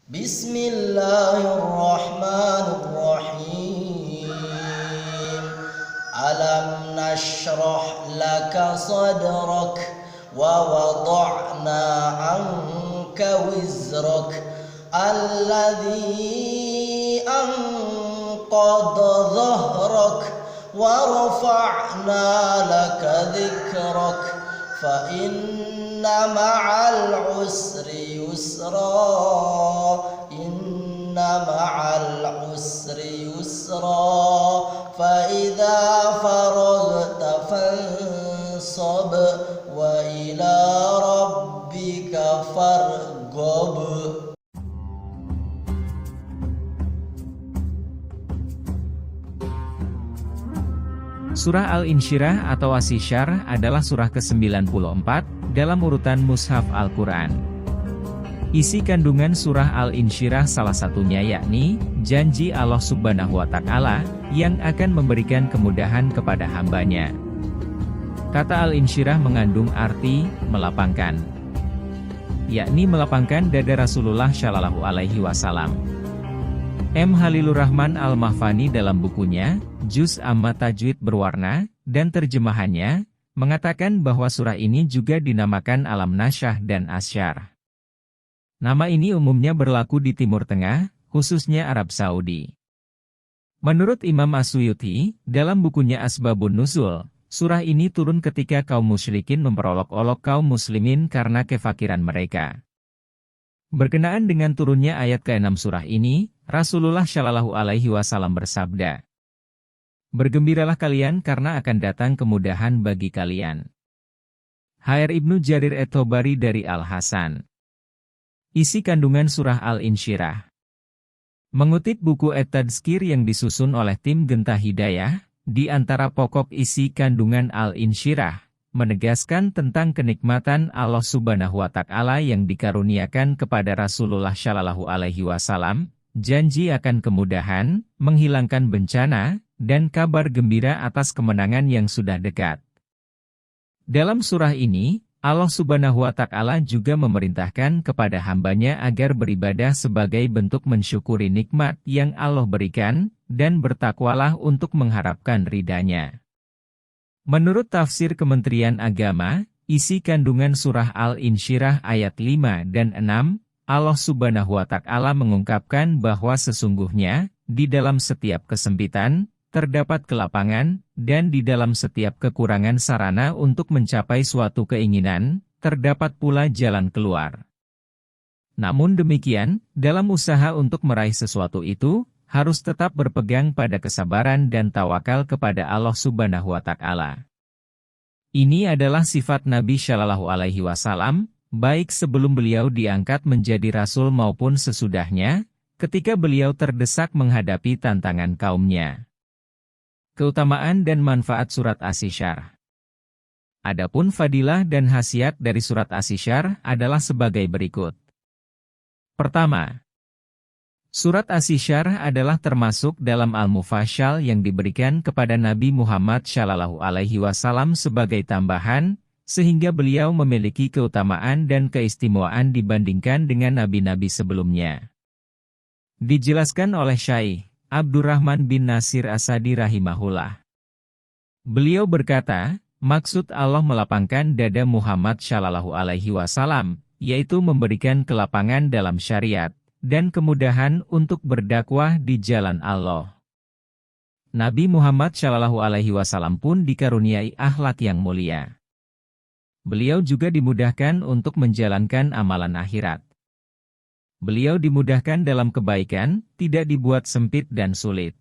Bismillahirrahmanirrahim. Alam nashrah laka sadrak wa wada'na anka wizrak alladhi anqadha dhahrak wa rafa'na laka dhikrak fa inna ma'al usri yusra inna ma'al usri yusra fa idza faraghta fansab wa ila rabbika farghab. Surah Al-Insyirah atau As-Syarah adalah surah ke-94 dalam urutan Mushaf Al-Quran. Isi kandungan surah Al-Insyirah salah satunya yakni, janji Allah Subhanahu wa Ta'ala, yang akan memberikan kemudahan kepada hambanya. Kata Al-Insyirah mengandung arti, melapangkan. Yakni melapangkan dada Rasulullah Shallallahu Alaihi Wasallam. M. Halilur Rahman Al-Mahfani dalam bukunya, Juz Amma Tajwid Berwarna, dan terjemahannya, mengatakan bahwa surah ini juga dinamakan Alam Nashrah dan As-Syarah. Nama ini umumnya berlaku di Timur Tengah, khususnya Arab Saudi. Menurut Imam As-Suyuti, dalam bukunya Asbabun Nuzul, surah ini turun ketika kaum musyrikin memperolok-olok kaum muslimin karena kefakiran mereka. Berkenaan dengan turunnya ayat ke-6 surah ini, Rasulullah Shallallahu Alaihi Wasallam bersabda, "Bergembiralah kalian karena akan datang kemudahan bagi kalian." H.R. Ibnu Jarir at-Tabari dari Al-Hasan. Isi kandungan surah Al-Insyirah. Mengutip buku At-Tadskir yang disusun oleh tim Genta Hidayah, di antara pokok isi kandungan Al-Insyirah, menegaskan tentang kenikmatan Allah Subhanahu wa Ta'ala yang dikaruniakan kepada Rasulullah Shallallahu Alaihi Wasallam, janji akan kemudahan, menghilangkan bencana, dan kabar gembira atas kemenangan yang sudah dekat. Dalam surah ini, Allah Subhanahu wa Ta'ala juga memerintahkan kepada hambanya agar beribadah sebagai bentuk mensyukuri nikmat yang Allah berikan, dan bertakwalah untuk mengharapkan ridha-Nya. Menurut tafsir Kementerian Agama, isi kandungan surah Al-Insyirah ayat 5 dan 6, Allah Subhanahu wa Ta'ala mengungkapkan bahwa sesungguhnya, di dalam setiap kesempitan, terdapat kelapangan, dan di dalam setiap kekurangan sarana untuk mencapai suatu keinginan, terdapat pula jalan keluar. Namun demikian, dalam usaha untuk meraih sesuatu itu, harus tetap berpegang pada kesabaran dan tawakal kepada Allah Subhanahu wa Ta'ala. Ini adalah sifat Nabi Shallallahu Alaihi Wasallam, baik sebelum beliau diangkat menjadi rasul maupun sesudahnya, ketika beliau terdesak menghadapi tantangan kaumnya. Keutamaan dan manfaat surat As-Syarah. Adapun fadilah dan khasiat dari surat As-Syarah adalah sebagai berikut. Pertama, surat As-Syarah adalah termasuk dalam Al-Mufassal yang diberikan kepada Nabi Muhammad Shallallahu Alaihi Wasallam sebagai tambahan, sehingga beliau memiliki keutamaan dan keistimewaan dibandingkan dengan nabi-nabi sebelumnya. Dijelaskan oleh Syaikh Abdurrahman bin Nasir Asadi rahimahullah. Beliau berkata, maksud Allah melapangkan dada Muhammad Shallallahu Alaihi Wasallam, yaitu memberikan kelapangan dalam syariat, dan kemudahan untuk berdakwah di jalan Allah. Nabi Muhammad Shallallahu Alaihi Wasallam pun dikaruniai akhlak yang mulia. Beliau juga dimudahkan untuk menjalankan amalan akhirat. Beliau dimudahkan dalam kebaikan, tidak dibuat sempit dan sulit.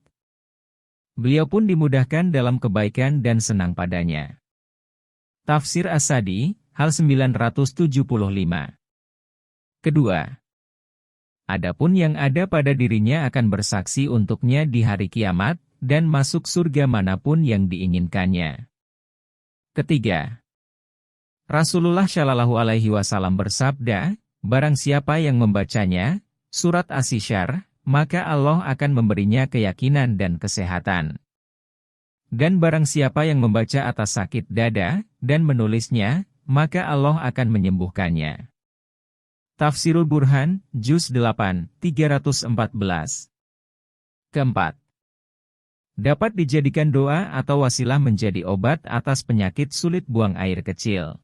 Beliau pun dimudahkan dalam kebaikan dan senang padanya. Tafsir As-Sadi, hal 975. Kedua, adapun yang ada pada dirinya akan bersaksi untuknya di hari kiamat, dan masuk surga manapun yang diinginkannya. Ketiga, Rasulullah Shallallahu Alaihi Wasallam bersabda, barang siapa yang membacanya, surat As-Syarah, maka Allah akan memberinya keyakinan dan kesehatan. Dan barang siapa yang membaca atas sakit dada, dan menulisnya, maka Allah akan menyembuhkannya. Tafsirul Burhan, Juz 8, 314. Keempat, dapat dijadikan doa atau wasilah menjadi obat atas penyakit sulit buang air kecil.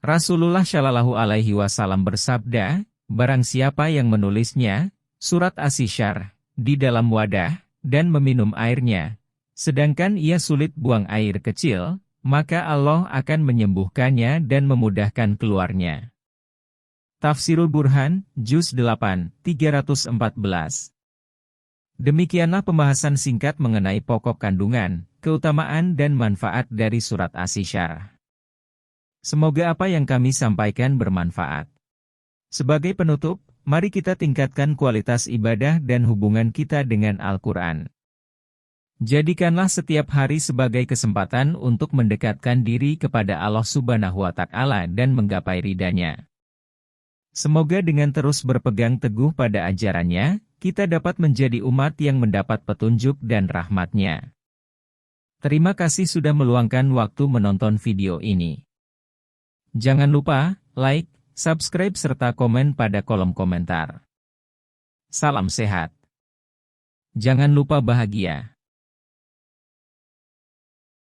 Rasulullah Shallallahu Alaihi Wasallam bersabda, barang siapa yang menulisnya, surat As-Syarah, di dalam wadah, dan meminum airnya, sedangkan ia sulit buang air kecil, maka Allah akan menyembuhkannya dan memudahkan keluarnya. Tafsirul Burhan, Juz 8, 314. Demikianlah pembahasan singkat mengenai pokok kandungan, keutamaan dan manfaat dari surat As-Syarah. Semoga apa yang kami sampaikan bermanfaat. Sebagai penutup, mari kita tingkatkan kualitas ibadah dan hubungan kita dengan Al-Quran. Jadikanlah setiap hari sebagai kesempatan untuk mendekatkan diri kepada Allah Subhanahu wa Ta'ala dan menggapai ridha-Nya. Semoga dengan terus berpegang teguh pada ajarannya, kita dapat menjadi umat yang mendapat petunjuk dan rahmat-Nya. Terima kasih sudah meluangkan waktu menonton video ini. Jangan lupa like, subscribe serta komen pada kolom komentar. Salam sehat. Jangan lupa bahagia.